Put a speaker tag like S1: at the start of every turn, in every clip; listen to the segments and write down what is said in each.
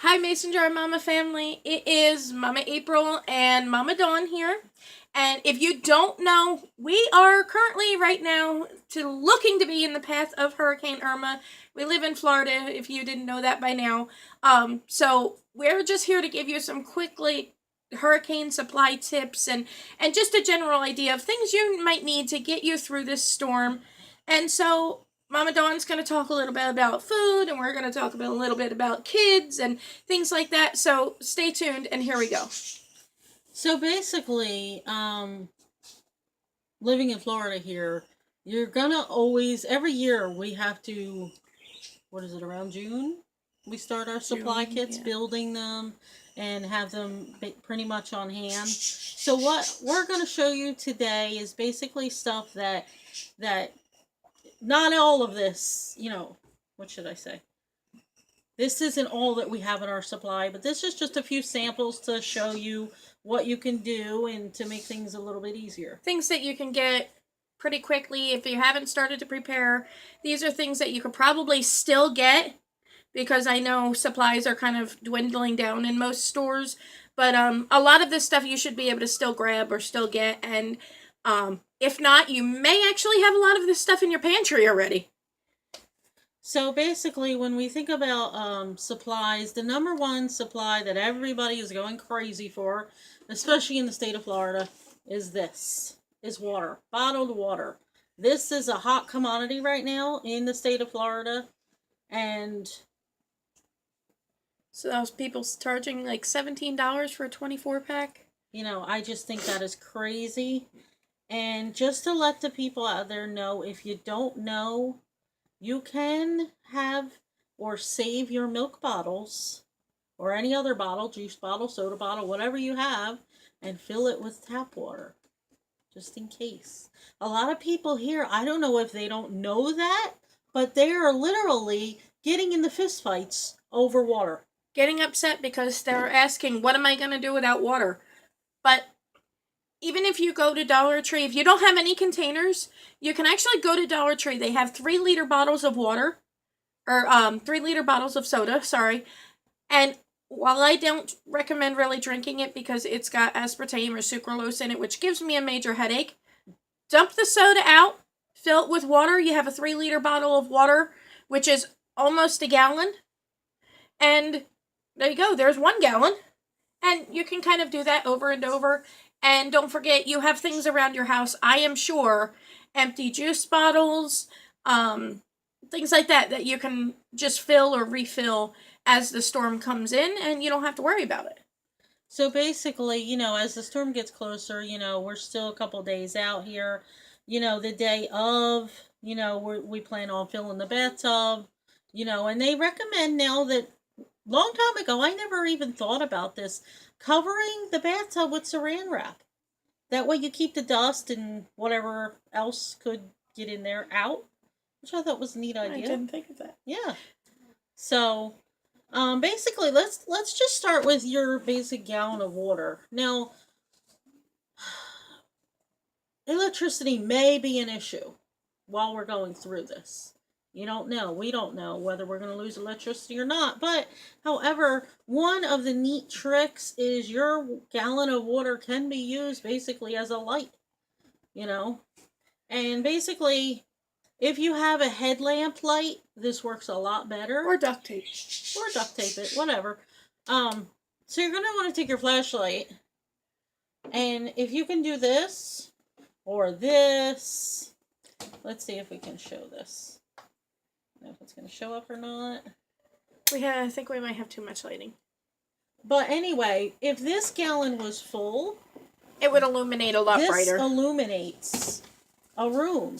S1: Hi, Mason Jar Mama family. It is Mama April and Mama Dawn here. And if you don't know, we are currently right now looking to be in the path of Hurricane Irma. We live in Florida, if you didn't know that by now. So we're just here to give you some quickly hurricane supply tips and just a general idea of things you might need to get you through this storm. And so Mama Dawn's going to talk a little bit about food, and we're going to talk about a little bit about kids and things like that. So stay tuned, and here we go.
S2: So basically, living in Florida here, you're gonna always, every year we have to, what is it, around June? We start our supply kits,
S1: yeah.
S2: building them, and have them pretty much on hand. So what we're going to show you today is basically stuff that not all of this, what should I say? This isn't all that we have in our supply, but this is just a few samples to show you what you can do and to make things a little bit easier.
S1: Things that you can get pretty quickly if you haven't started to prepare. These are things that you could probably still get because I know supplies are kind of dwindling down in most stores. But a lot of this stuff you should be able to still grab or still get. And if not, you may actually have a lot of this stuff in your pantry already.
S2: So basically, when we think about supplies, the number one supply that everybody is going crazy for, especially in the state of Florida, is water, bottled water. This is a hot commodity right now in the state of Florida, and
S1: so those people charging like $17 for a 24-pack.
S2: I just think that is crazy. And just to let the people out there know, if you don't know, you can have or save your milk bottles or any other bottle, juice bottle, soda bottle, whatever you have, and fill it with tap water, just in case. A lot of people here, I don't know if they don't know that, but they are literally getting in the fistfights over water.
S1: Getting upset because they're asking, what am I going to do without water? But even if you go to Dollar Tree, if you don't have any containers, you can actually go to Dollar Tree. They have 3-liter bottles of water, or 3-liter bottles of soda, sorry. And while I don't recommend really drinking it because it's got aspartame or sucralose in it, which gives me a major headache, dump the soda out, fill it with water. You have a 3-liter bottle of water, which is almost a gallon. And there you go, there's 1 gallon. And you can kind of do that over and over. And don't forget, you have things around your house, I am sure, empty juice bottles, things like that you can just fill or refill as the storm comes in, and you don't have to worry about it.
S2: So basically, as the storm gets closer, we're still a couple days out here. The day of, we plan on filling the bathtub, and they recommend now that, long time ago, I never even thought about this, covering the bathtub with saran wrap. That way you keep the dust and whatever else could get in there out, which I thought was a neat idea.
S1: I didn't think of that.
S2: Yeah. So, basically, let's just start with your basic gallon of water. Now, electricity may be an issue while we're going through this. You don't know. We don't know whether we're going to lose electricity or not. But, however, one of the neat tricks is your gallon of water can be used basically as a light. And basically, if you have a headlamp light, this works a lot better.
S1: Or duct tape.
S2: Or duct tape it, whatever. So you're going to want to take your flashlight. And if you can do this, or this, let's see if we can show this. I don't know if it's going to show up or not.
S1: I think we might have too much lighting.
S2: But anyway, if this gallon was full,
S1: it would illuminate a lot brighter.
S2: This illuminates a room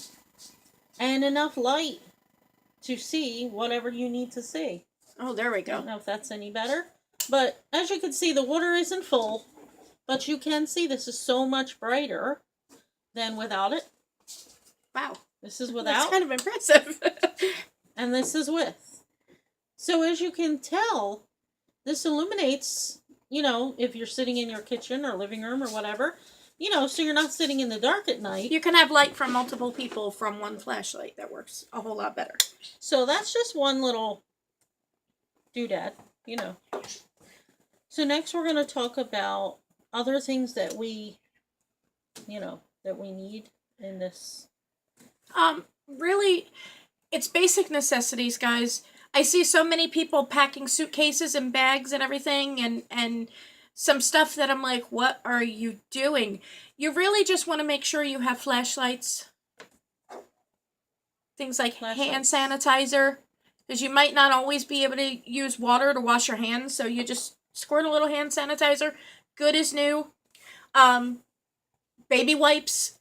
S2: and enough light to see whatever you need to see.
S1: Oh, there we go.
S2: I don't know if that's any better. But as you can see, the water isn't full. But you can see this is so much brighter than without it.
S1: Wow.
S2: This is without.
S1: That's kind of impressive.
S2: And this is with. So as you can tell, this illuminates, if you're sitting in your kitchen or living room or whatever, so you're not sitting in the dark at night.
S1: You can have light from multiple people from one flashlight. That works a whole lot better.
S2: So that's just one little doodad, you know. So next we're going to talk about other things that we, that we need in this.
S1: Really, it's basic necessities, guys. I see so many people packing suitcases and bags and everything, and some stuff that I'm like, what are you doing? You really just want to make sure you have flashlights, things like hand sanitizer, because you might not always be able to use water to wash your hands, so you just squirt a little hand sanitizer. Good as new. Baby wipes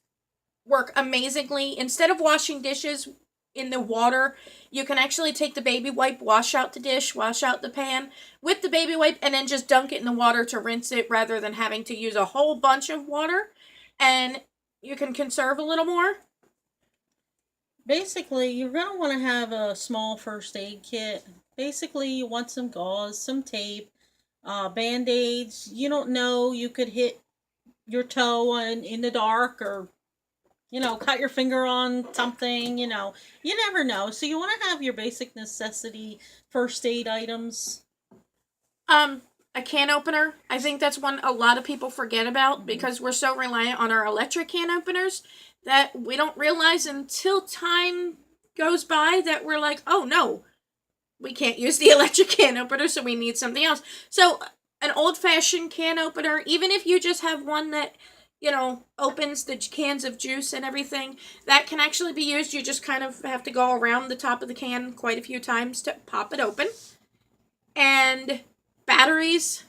S1: work amazingly. Instead of washing dishes in the water, you can actually take the baby wipe, wash out the dish, wash out the pan with the baby wipe, and then just dunk it in the water to rinse it rather than having to use a whole bunch of water. And you can conserve a little more.
S2: Basically, you're going to want to have a small first aid kit. Basically, you want some gauze, some tape, band-aids. You don't know, you could hit your toe in the dark, or cut your finger on something, you never know. So you want to have your basic necessity first aid items.
S1: A can opener. I think that's one a lot of people forget about because we're so reliant on our electric can openers that we don't realize until time goes by that we're like, oh no, we can't use the electric can opener, so we need something else. So an old-fashioned can opener, even if you just have one that opens the cans of juice and everything, that can actually be used. You just kind of have to go around the top of the can quite a few times to pop it open. And batteries.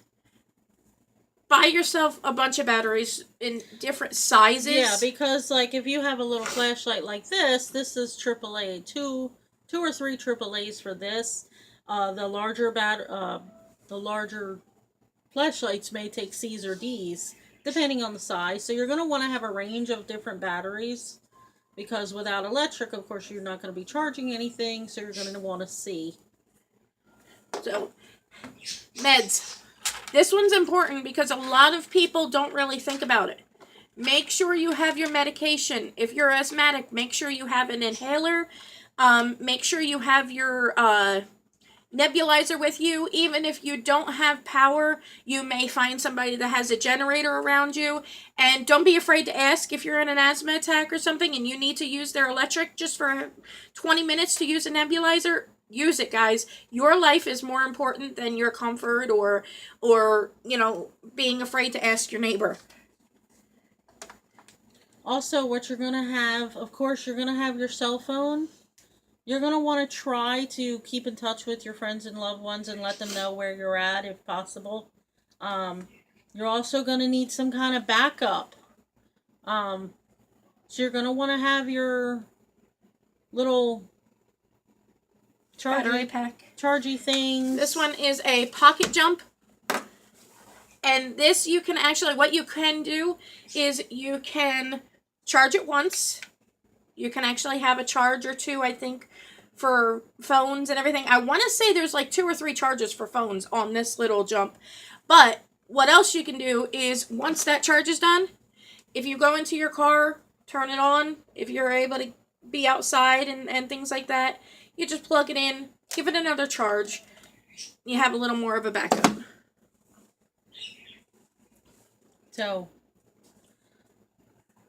S1: Buy yourself a bunch of batteries in different sizes.
S2: Yeah, because like if you have a little flashlight like this is AAA. Two or three AAAs for this. The larger flashlights may take C's or D's, depending on the size. So you're going to want to have a range of different batteries, because without electric, of course, you're not going to be charging anything, so you're going to want to see.
S1: So, meds. This one's important because a lot of people don't really think about it. Make sure you have your medication. If you're asthmatic, make sure you have an inhaler. Make sure you have your nebulizer with you. Even if you don't have power, you may find somebody that has a generator around you. And don't be afraid to ask if you're in an asthma attack or something and you need to use their electric just for 20 minutes to use a nebulizer. Use it, guys. Your life is more important than your comfort or being afraid to ask your neighbor.
S2: Also, what you're going to have, of course, you're going to have your cell phone. You're going to want to try to keep in touch with your friends and loved ones and let them know where you're at if possible. You're also going to need some kind of backup. So you're going to want to have your little
S1: battery pack.
S2: Chargy things.
S1: This one is a pocket jump. And this you can actually, what you can do is you can charge it once. You can actually have a charge or two, I think, for phones and everything. I want to say there's like 2 or 3 charges for phones on this little jump. But what else you can do is once that charge is done, if you go into your car, turn it on. If you're able to be outside and things like that, you just plug it in, give it another charge. You have a little more of a backup.
S2: So,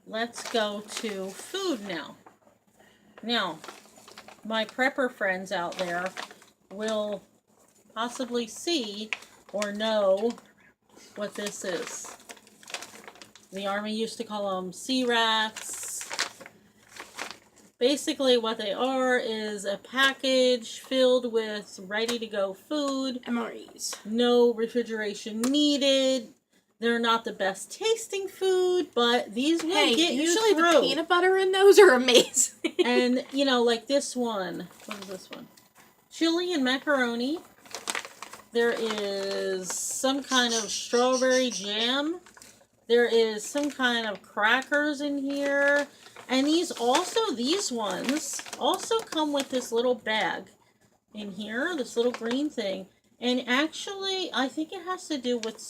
S2: let's go to food now. Now, my prepper friends out there will possibly see or know what this is. The Army used to call them sea rats. Basically, what they are is a package filled with ready-to-go food.
S1: MREs.
S2: No refrigeration needed. They're not the best tasting food, but these will get you through.
S1: Usually the peanut butter in those are amazing.
S2: And, like this one. What is this one? Chili and macaroni. There is some kind of strawberry jam. There is some kind of crackers in here. And these ones also come with this little bag in here, this little green thing. And actually, I think it has to do with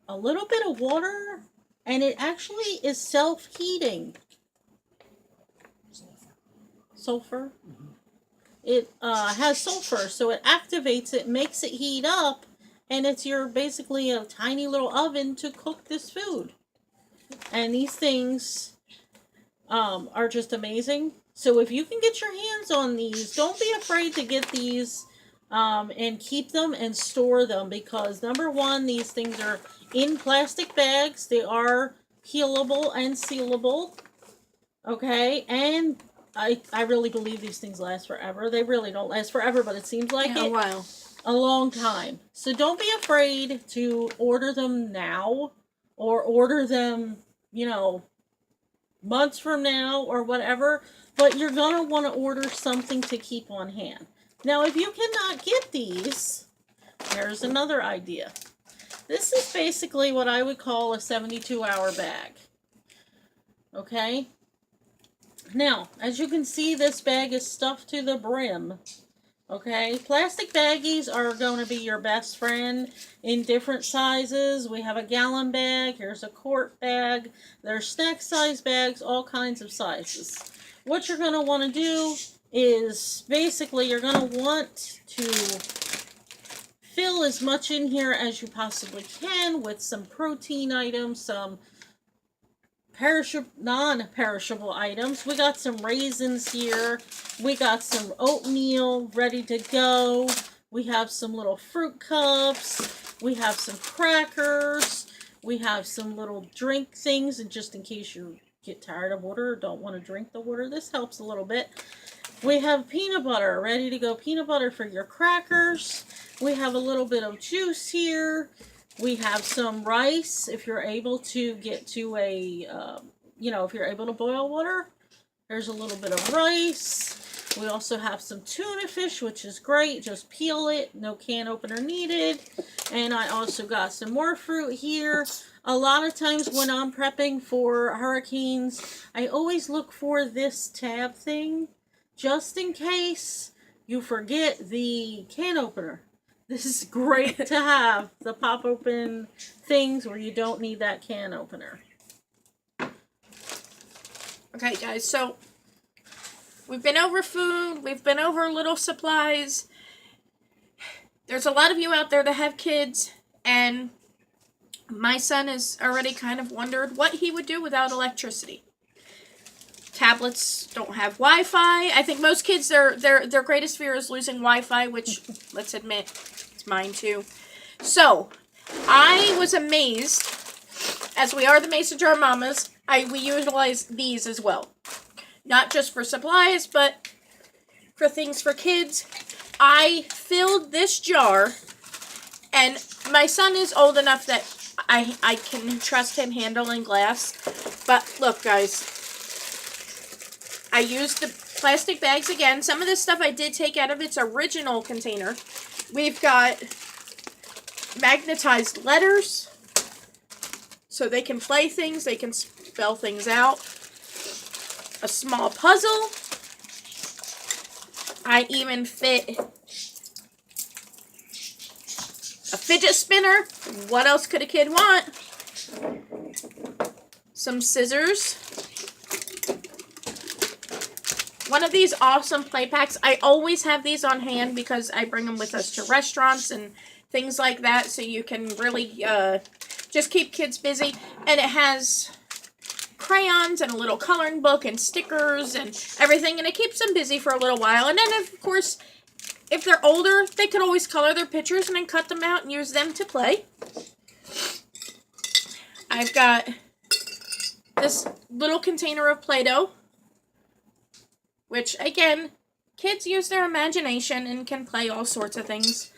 S2: a little bit of water, and it actually is self-heating. Sulfur? Mm-hmm. it has sulfur, so it activates it, makes it heat up, and it's your basically a tiny little oven to cook this food. And these things are just amazing. So if you can get your hands on these, don't be afraid to get these and keep them and store them, because number one, these things are in plastic bags. They are peelable and sealable. Okay, and I really believe these things last forever. They really don't last forever, but it seems like
S1: Yeah, a while.
S2: a long time. So don't be afraid to order them now, or order them, months from now or whatever, but you're going to want to order something to keep on hand. Now, if you cannot get these, here's another idea. This is basically what I would call a 72-hour bag. Okay? Now, as you can see, this bag is stuffed to the brim. Okay, plastic baggies are going to be your best friend in different sizes. We have a gallon bag, here's a quart bag, there's snack size bags, all kinds of sizes. What you're going to want to do is basically you're going to want to fill as much in here as you possibly can with some protein items, some non-perishable items. We got some raisins here. We got some oatmeal ready to go. We have some little fruit cups. We have some crackers. We have some little drink things, and just in case you get tired of water or don't want to drink the water, this helps a little bit. We have peanut butter ready to go. Peanut butter for your crackers. We have a little bit of juice here. We have some rice, if you're able to get to a, if you're able to boil water. There's a little bit of rice. We also have some tuna fish, which is great. Just peel it. No can opener needed. And I also got some more fruit here. A lot of times when I'm prepping for hurricanes, I always look for this tab thing, just in case you forget the can opener. This is great to have, the pop open things where you don't need that can opener.
S1: Okay, guys, so we've been over food, we've been over little supplies. There's a lot of you out there that have kids, and my son has already kind of wondered what he would do without electricity. Tablets don't have Wi-Fi. I think most kids, their greatest fear is losing Wi-Fi, which, let's admit, it's mine too. So, I was amazed, as we are the Mason Jar Mamas, we utilize these as well. Not just for supplies, but for things for kids. I filled this jar, and my son is old enough that I can trust him handling glass. But look, guys, I used the plastic bags again. Some of this stuff I did take out of its original container. We've got magnetized letters, so they can play things, they can spell things out. A small puzzle. I even fit a fidget spinner. What else could a kid want? Some scissors. One of these awesome play packs. I always have these on hand because I bring them with us to restaurants and things like that, so you can really just keep kids busy. And it has crayons and a little coloring book and stickers and everything, and it keeps them busy for a little while. And then, of course, if they're older, they could always color their pictures and then cut them out and use them to play. I've got this little container of Play-Doh, which, again, kids use their imagination and can play all sorts of things.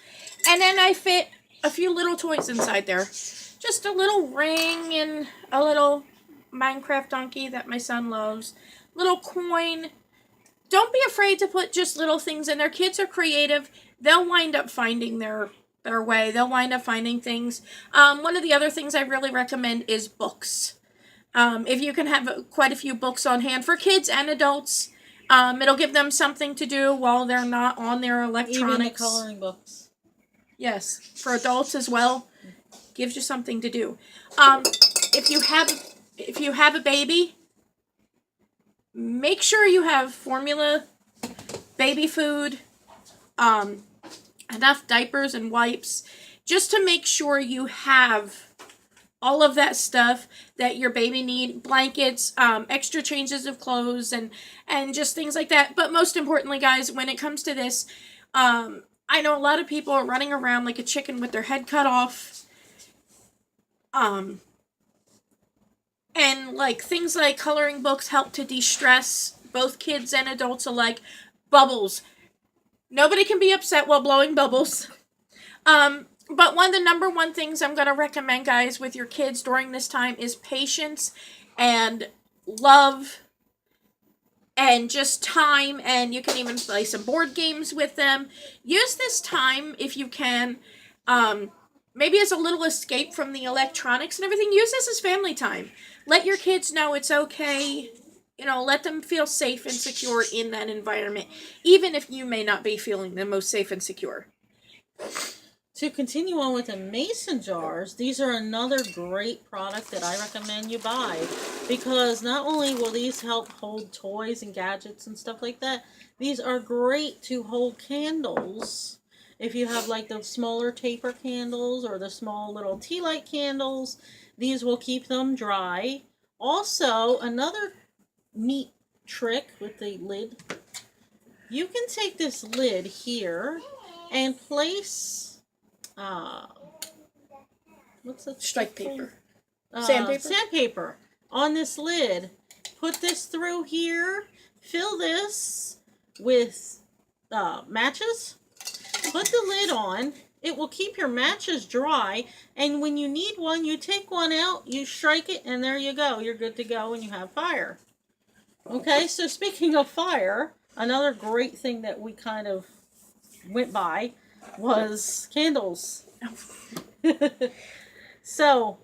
S1: And then I fit a few little toys inside there. Just a little ring and a little Minecraft donkey that my son loves. Little coin. Don't be afraid to put just little things in there. Kids are creative. They'll wind up finding their way. They'll wind up finding things. One of the other things I really recommend is books. If you can have quite a few books on hand for kids and adults, it'll give them something to do while they're not on their electronics.
S2: Even the coloring books.
S1: Yes, for adults as well. Gives you something to do. If you have a baby, make sure you have formula baby food, enough diapers and wipes, just to make sure you have all of that stuff that your baby need, blankets, extra changes of clothes, and just things like that. But most importantly, guys, when it comes to this, I know a lot of people are running around like a chicken with their head cut off. And like things like coloring books help to de-stress both kids and adults alike. Bubbles. Nobody can be upset while blowing bubbles. But one of the number one things I'm going to recommend, guys, with your kids during this time is patience and love and just time. And you can even play some board games with them. Use this time, if you can, maybe as a little escape from the electronics and everything. Use this as family time. Let your kids know it's okay. You know, let them feel safe and secure in that environment, even if you may not be feeling the most safe and secure.
S2: To continue on with the mason jars, these are another great product that I recommend you buy, because not only will these help hold toys and gadgets and stuff like that, these are great to hold candles. If you have like the smaller taper candles or the small little tea light candles, these will keep them dry. Also, another neat trick with the lid, you can take this lid here and place what's that?
S1: Strike paper. Sandpaper?
S2: Sandpaper on this lid. Put this through here. Fill this with matches. Put the lid on. It will keep your matches dry. And when you need one, you take one out, you strike it, and there you go. You're good to go and you have fire. Okay, so speaking of fire, another great thing that we kind of went by was candles. So,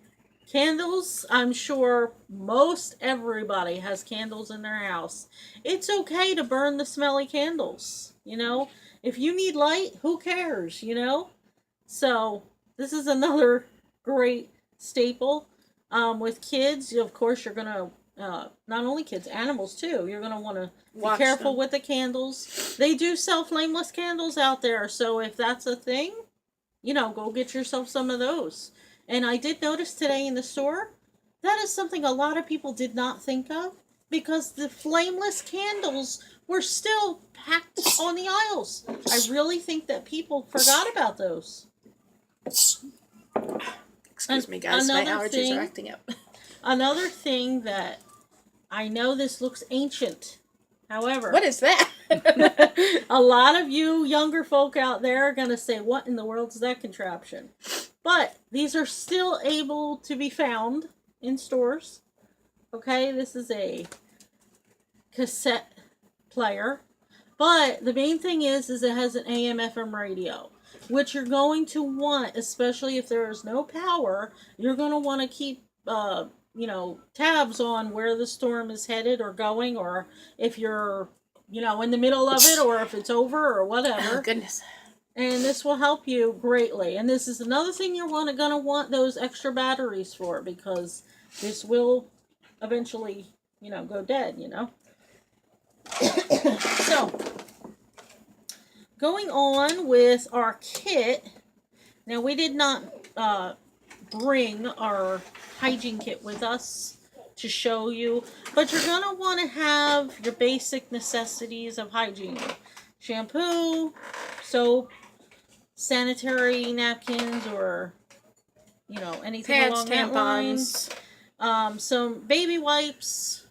S2: candles, I'm sure most everybody has candles in their house. It's okay to burn the smelly candles, you know? If you need light, who cares, you know? So, this is another great staple. With kids, of course, you're going to, not only kids, animals too, you're going to want to be careful with the candles. They do sell flameless candles out there, so if that's a thing, you know, go get yourself some of those. And I did notice today in the store, that is something a lot of people did not think of, because the flameless candles were still packed on the aisles. I really think that people forgot about those.
S1: Excuse me, guys. My allergies are acting up.
S2: Another thing that I know this looks ancient. However,
S1: what is that?
S2: A lot of you younger folk out there are going to say, what in the world is that contraption? But these are still able to be found in stores. Okay, this is a cassette player. But the main thing is it has an AM FM radio, which you're going to want, especially if there is no power. You're going to want to keep tabs on where the storm is headed or going, or if you're, in the middle of it, or if it's over or whatever.
S1: Oh, goodness.
S2: And this will help you greatly. And this is another thing you're going to want those extra batteries for, because this will eventually, go dead, So, going on with our kit. Now, we did not bring our hygiene kit with us to show you, but you're going to want to have your basic necessities of hygiene. Shampoo, soap, sanitary napkins, or, anything
S1: pads,
S2: along that
S1: tampons.
S2: line. Some baby wipes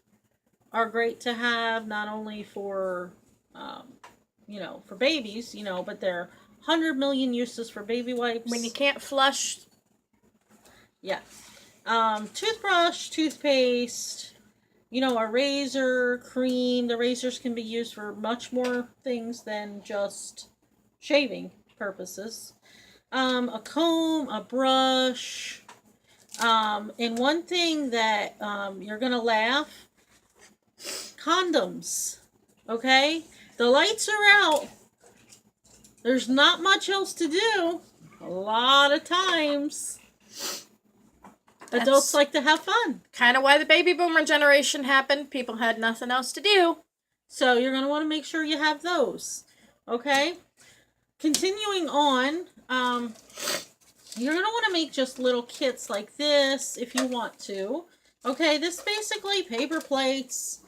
S2: are great to have, not only for, for babies, but there are 100 million uses for baby wipes.
S1: When you can't flush.
S2: Yeah. Toothbrush, toothpaste, a razor, cream. The razors can be used for much more things than just shaving purposes. A comb, a brush. And one thing that you're going to laugh, condoms. Okay? The lights are out. There's not much else to do. A lot of times. Adults like to have fun.
S1: Kind of why the baby boomer generation happened. People had nothing else to do.
S2: So you're going to want to make sure you have those. Okay? Continuing on, you're going to want to make just little kits like this if you want to. Okay, this basically paper plates,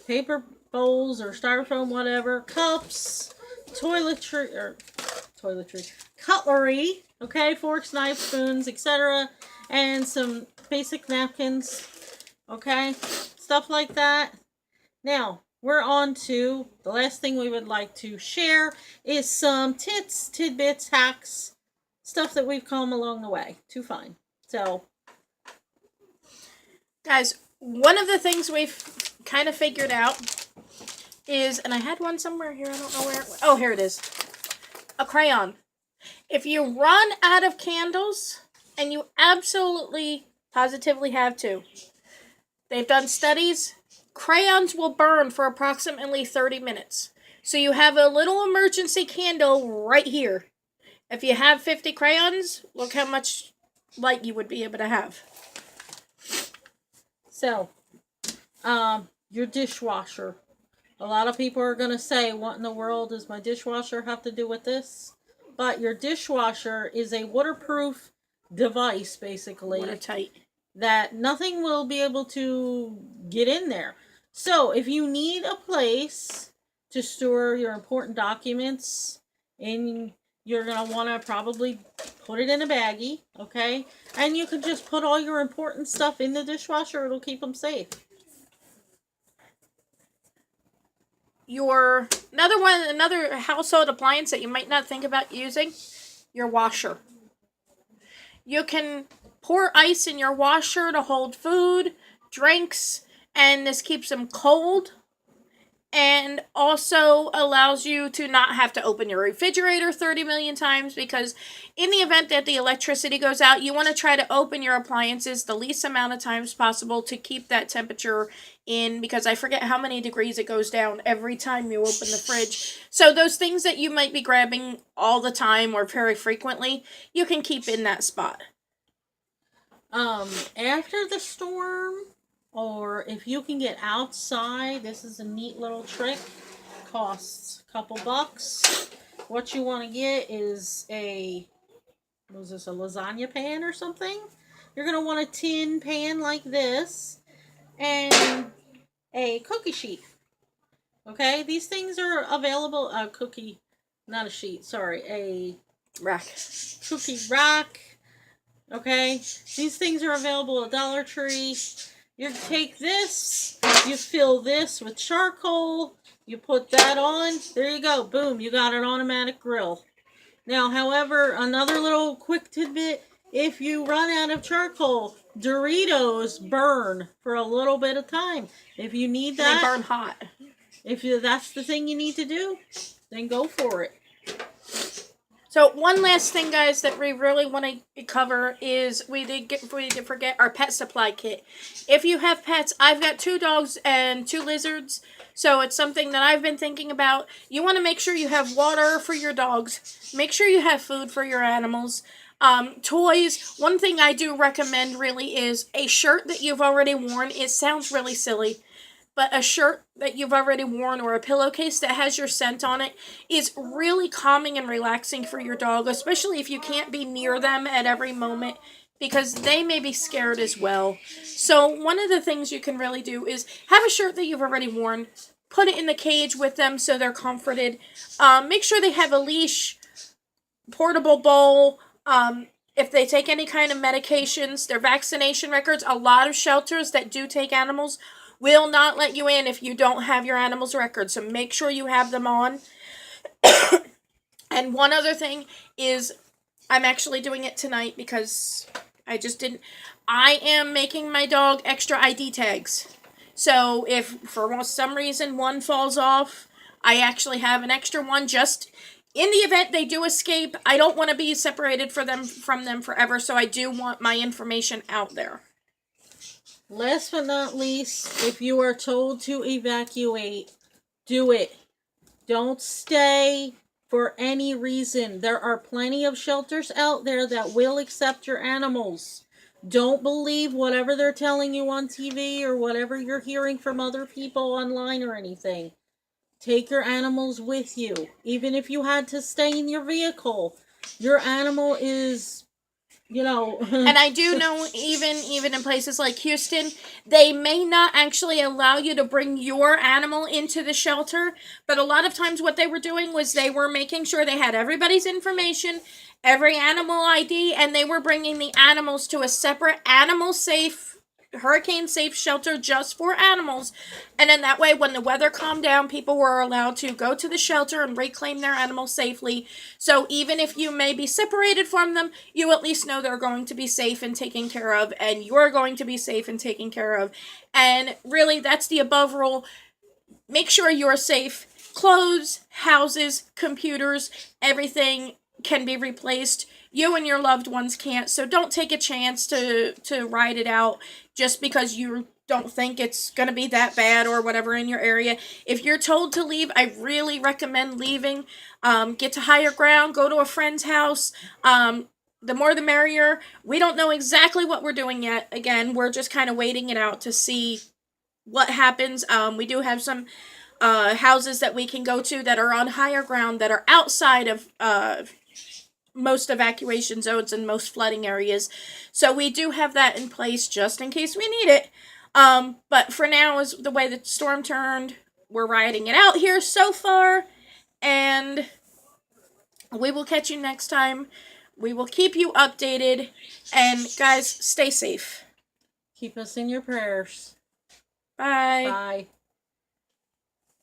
S2: paper bowls or styrofoam, whatever, cups, toiletry, cutlery, okay, forks, knives, spoons, etc., and some basic napkins, okay, stuff like that. Now, we're on to the last thing we would like to share is some tidbits, hacks, stuff that we've come along the way to find. So,
S1: Guys, one of the things we've kind of figured out is, and I had one somewhere here, I don't know where. Oh, here it is. A crayon. If you run out of candles, and you absolutely, positively have to, they've done studies, crayons will burn for approximately 30 minutes. So you have a little emergency candle right here. If you have 50 crayons, look how much light you would be able to have.
S2: So, your dishwasher. A lot of people are going to say, what in the world does my dishwasher have to do with this? But your dishwasher is a waterproof device, basically.
S1: Watertight.
S2: That nothing will be able to get in there. So, if you need a place to store your important documents, and you're going to want to probably put it in a baggie, okay? And you can just put all your important stuff in the dishwasher. It'll keep them safe.
S1: Another household appliance that you might not think about using, your washer. You can pour ice in your washer to hold food, drinks, and this keeps them cold, and also allows you to not have to open your refrigerator 30 million times, because in the event that the electricity goes out, you want to try to open your appliances the least amount of times possible to keep that temperature in, because I forget how many degrees it goes down every time you open the fridge. So those things that you might be grabbing all the time or very frequently, you can keep in that spot.
S2: After the storm, or if you can get outside, this is a neat little trick. Costs a couple bucks. What you want to get is a lasagna pan or something? You're going to want a tin pan like this and a cookie sheet. Okay, these things are available. A
S1: Rack.
S2: cookie rack. Okay, these things are available at Dollar Tree. You take this, you fill this with charcoal, you put that on, there you go, boom, you got an automatic grill. Now, however, another little quick tidbit, if you run out of charcoal, Doritos burn for a little bit of time. If you need that,
S1: they burn hot.
S2: If that's the thing you need to do, then go for it.
S1: So one last thing, guys, that we really want to cover is we did forget our pet supply kit. If you have pets, I've got 2 dogs and 2 lizards, so it's something that I've been thinking about. You want to make sure you have water for your dogs. Make sure you have food for your animals. Toys. One thing I do recommend really is a shirt that you've already worn. It sounds really silly, but a shirt that you've already worn or a pillowcase that has your scent on it is really calming and relaxing for your dog, especially if you can't be near them at every moment, because they may be scared as well. So one of the things you can really do is have a shirt that you've already worn, put it in the cage with them so they're comforted. Make sure they have a leash, portable bowl, if they take any kind of medications, their vaccination records. A lot of shelters that do take animals will not let you in if you don't have your animal's records, so make sure you have them on. And one other thing is, I'm actually doing it tonight because I just didn't. I am making my dog extra ID tags. So if for some reason one falls off, I actually have an extra one just in the event they do escape. I don't want to be separated from them forever, so I do want my information out there.
S2: Last but not least, if you are told to evacuate, do it. Don't stay for any reason. There are plenty of shelters out there that will accept your animals. Don't believe whatever they're telling you on TV or whatever you're hearing from other people online or anything. Take your animals with you. Even if you had to stay in your vehicle, your animal is,
S1: And I do know even in places like Houston, they may not actually allow you to bring your animal into the shelter, but a lot of times what they were doing was they were making sure they had everybody's information, every animal ID, and they were bringing the animals to a separate animal safe, hurricane safe shelter just for animals. And then that way, when the weather calmed down, people were allowed to go to the shelter and reclaim their animals safely. So even if you may be separated from them, you at least know they're going to be safe and taken care of, and you're going to be safe and taken care of. And really, that's the above rule. Make sure you're safe. Clothes, houses, computers, everything can be replaced. You and your loved ones can't, so don't take a chance to ride it out just because you don't think it's going to be that bad or whatever in your area. If you're told to leave, I really recommend leaving. Get to higher ground, go to a friend's house. The more the merrier. We don't know exactly what we're doing yet. Again, we're just kind of waiting it out to see what happens. We do have some houses that we can go to that are on higher ground, that are outside of most evacuation zones and most flooding areas. So we do have that in place just in case we need it. But for now, is the way the storm turned, we're riding it out here so far, and we will catch you next time. We will keep you updated, and guys, stay safe.
S2: Keep us in your prayers.
S1: Bye.
S2: Bye.